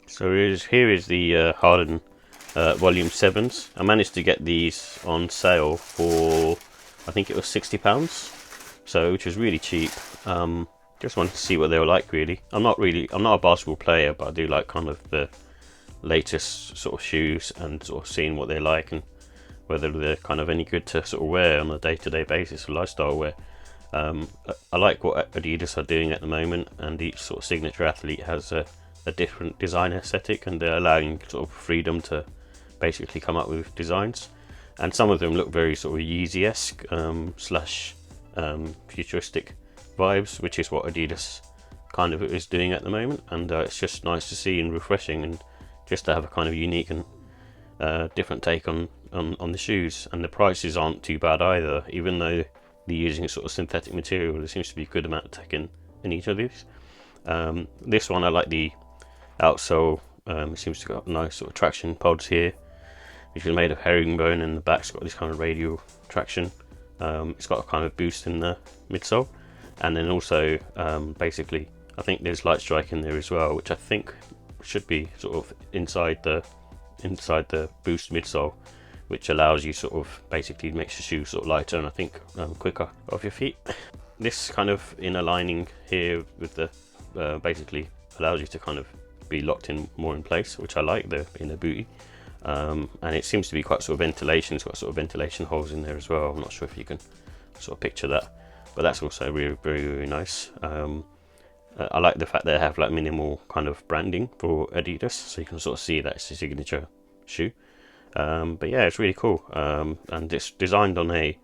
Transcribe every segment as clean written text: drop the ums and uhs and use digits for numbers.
So here is the Harden Volume 7s. I managed to get these on sale for, I think it was £60, so which was really cheap. Just wanted to see what they were like really. I'm not a basketball player, but I do like kind of the latest sort of shoes and sort of seeing what they're like and whether they're kind of any good to sort of wear on a day-to-day basis for lifestyle wear. I like what Adidas are doing at the moment, and each sort of signature athlete has a different design aesthetic, and they're allowing sort of freedom to basically come up with designs. And some of them look very sort of Yeezy-esque slash futuristic vibes, which is what Adidas kind of is doing at the moment. And it's just nice to see and refreshing, and just to have a kind of unique and different take on the shoes. And the prices aren't too bad either, even though they're using sort of synthetic material. There seems to be a good amount of tech in each of these. This one I like the outsole. It seems to got nice sort of traction pods here, which is made of herringbone, and the back's got this kind of radial traction. It's got a kind of boost in the midsole, and then also basically I think there's light strike in there as well, which I think should be sort of inside the boost midsole, which allows you sort of basically makes your shoe sort of lighter and I think quicker off your feet. This kind of inner lining here with the basically allows you to kind of be locked in more in place, which I like, the inner booty. And it seems to be quite sort of ventilation. It's got sort of ventilation holes in there as well. I'm not sure if you can sort of picture that, but that's also really very nice. I like the fact they have like minimal kind of branding for Adidas, so you can sort of see that it's a signature shoe. But yeah, it's really cool, and it's designed on a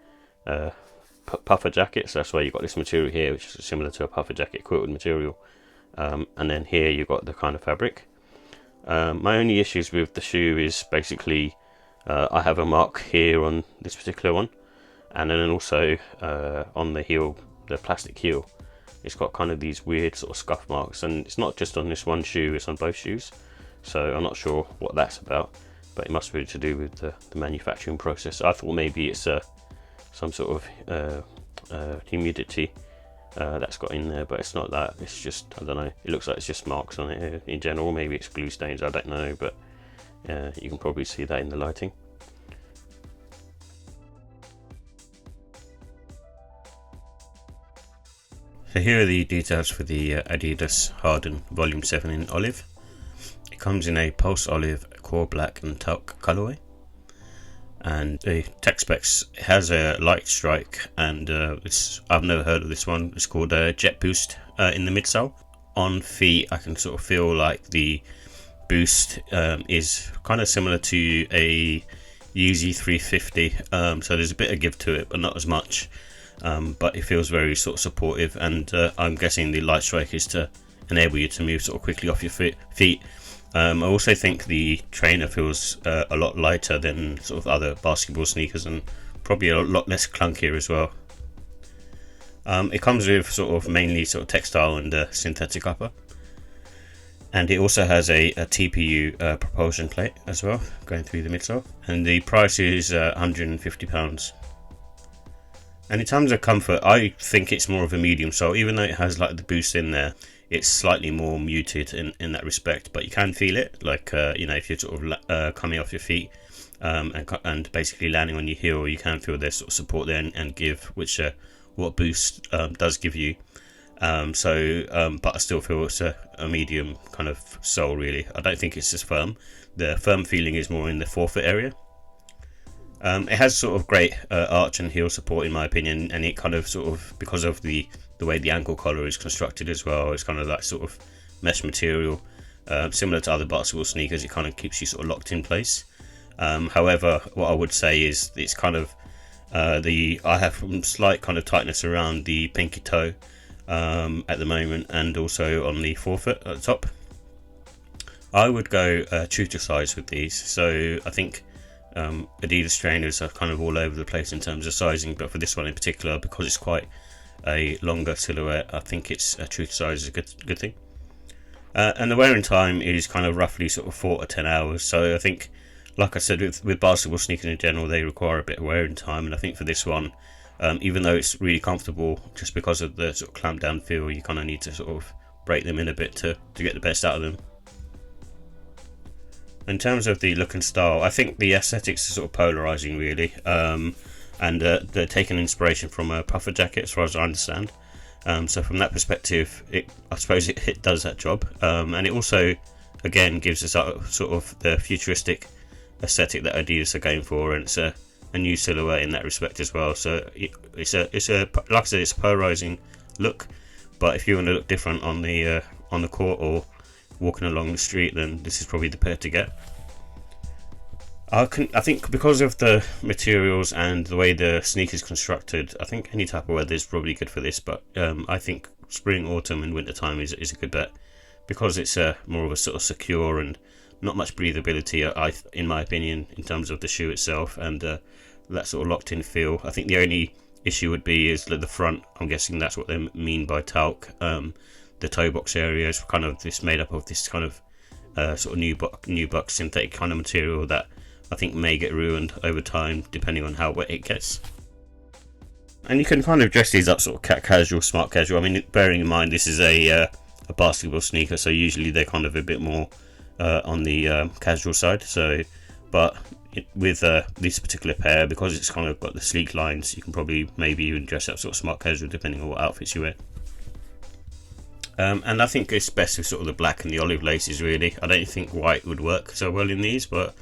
puffer jacket, so that's why you've got this material here, which is similar to a puffer jacket, quilted material. And then here you've got the kind of fabric. My only issues with the shoe is basically I have a mark here on this particular one, and then also on the heel, the plastic heel, it's got kind of these weird sort of scuff marks, and it's not just on this one shoe, it's on both shoes, so I'm not sure what that's about, but it must be to do with the manufacturing process. I thought maybe it's some sort of humidity that's got in there, but it's not that. It's just, I don't know, it looks like it's just marks on it in general. Maybe it's glue stains, I don't know, but you can probably see that in the lighting. So here are the details for the Adidas Harden Volume 7 in olive. It comes in a pulse olive, core black and talc colourway. And the tech specs has a light strike, and I've never heard of this one. It's called Jet Boost in the midsole. On feet, I can sort of feel like the boost is kind of similar to a Yeezy 350, so there's a bit of give to it, but not as much. But it feels very sort of supportive, and I'm guessing the light strike is to enable you to move sort of quickly off your feet. I also think the trainer feels a lot lighter than sort of other basketball sneakers, and probably a lot less clunkier as well. It comes with sort of mainly sort of textile and synthetic upper, and it also has a TPU propulsion plate as well going through the midsole, and the price is £150. And in terms of comfort, I think it's more of a medium sole, even though it has like the boost in there. It's slightly more muted in that respect, but you can feel it, like if you're sort of coming off your feet and basically landing on your heel, you can feel there's sort of support there and give, which what boost does give you. But I still feel it's a medium kind of sole really. I don't think it's as firm. The firm feeling is more in the forefoot area. It has sort of great arch and heel support in my opinion, and it kind of sort of, because of the way the ankle collar is constructed as well, it's kind of that sort of mesh material, similar to other basketball sneakers. It kind of keeps you sort of locked in place. However, what I would say is it's kind of I have some slight kind of tightness around the pinky toe at the moment, and also on the forefoot at the top. I would go true to size with these, so I think Adidas trainers are kind of all over the place in terms of sizing, but for this one in particular, because it's quite a longer silhouette, I think it's true to size is a good thing. And the wearing time is kind of roughly sort of 4 to 10 hours, so I think, like I said, with basketball sneakers in general, they require a bit of wearing time, and I think for this one, even though it's really comfortable, just because of the sort of clamped down feel, you kind of need to sort of break them in a bit to get the best out of them. In terms of the look and style, I think the aesthetics are sort of polarizing, really, and they're taking inspiration from a puffer jacket, as far as I understand. So from that perspective, I suppose it does that job, and it also, again, gives us sort of the futuristic aesthetic that Adidas are going for, and it's a new silhouette in that respect as well. So it's a like I said, it's a polarizing look, but if you want to look different on the court or walking along the street, then this is probably the pair to get. I think because of the materials and the way the sneaker is constructed, I think any type of weather is probably good for this, but I think spring, autumn and winter time is a good bet, because it's more of a sort of secure and not much breathability, in my opinion, in terms of the shoe itself, and that sort of locked in feel. I think the only issue would be is the front. I'm guessing that's what they mean by talc. The toe box area is kind of made up of this kind of sort of nubuck synthetic kind of material that I think may get ruined over time depending on how wet it gets. And you can kind of dress these up sort of casual, smart casual. I mean, bearing in mind this is a basketball sneaker, so usually they're kind of a bit more on the casual side. So, but with this particular pair, because it's kind of got the sleek lines, you can probably maybe even dress up sort of smart casual depending on what outfits you wear. And I think it's best with sort of the black and the olive laces, really. I don't think white would work so well in these, but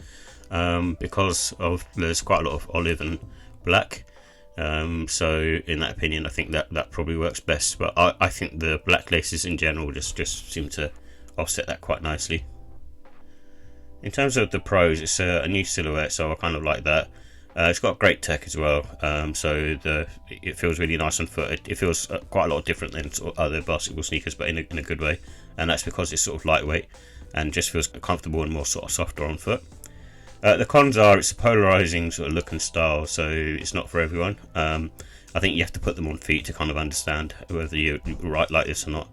because there's quite a lot of olive and black, so in that opinion I think that probably works best. But I think the black laces in general just seem to offset that quite nicely. In terms of the pros, it's a new silhouette, so I kind of like that. It's got great tech as well, so it feels really nice on foot. It feels quite a lot different than sort of other basketball sneakers, but in a good way, and that's because it's sort of lightweight and just feels comfortable and more sort of softer on foot. The cons are it's a polarizing sort of look and style, so it's not for everyone. I think you have to put them on feet to kind of understand whether you're right like this or not.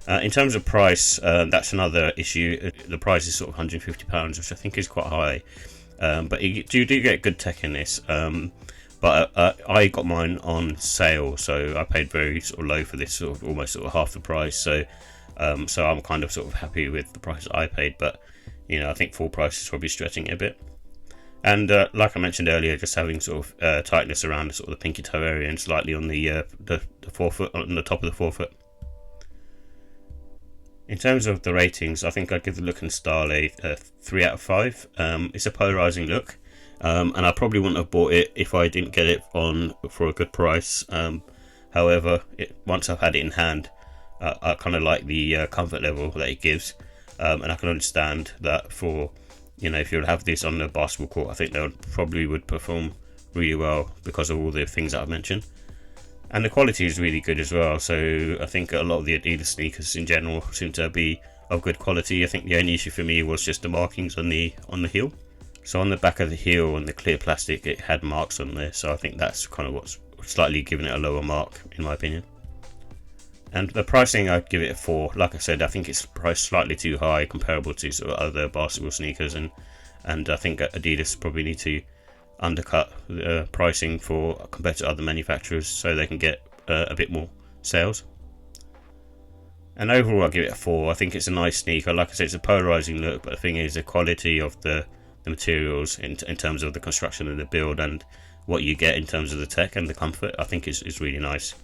In terms of price, that's another issue. The price is sort of £150, which I think is quite high. But you do get good tech in this, but I got mine on sale, so I paid very sort of low for this, sort of almost sort of half the price. So I'm kind of sort of happy with the price that I paid, but I think full price is probably stretching it a bit. And like I mentioned earlier, just having sort of tightness around sort of the pinky toe area and slightly on the forefoot, on the top of the forefoot. In terms of the ratings, I think I'd give the look and style a 3 out of 5. It's a polarizing look, and I probably wouldn't have bought it if I didn't get it on for a good price. However, once I've had it in hand, I kind of like the comfort level that it gives, and I can understand that for if you would have this on the basketball court, I think they probably would perform really well because of all the things that I've mentioned. And the quality is really good as well, so I think a lot of the Adidas sneakers in general seem to be of good quality. I think the only issue for me was just the markings on the heel. So on the back of the heel and the clear plastic, it had marks on there, so I think that's kind of what's slightly giving it a lower mark in my opinion. And the pricing, I'd give it a 4. Like I said, I think it's priced slightly too high comparable to sort of other basketball sneakers, and I think Adidas probably need to undercut the pricing compared to other manufacturers so they can get a bit more sales. And overall I give it a 4. I think it's a nice sneaker. Like I said, it's a polarizing look, but the thing is the quality of the materials in terms of the construction and the build and what you get in terms of the tech and the comfort, I think is really nice.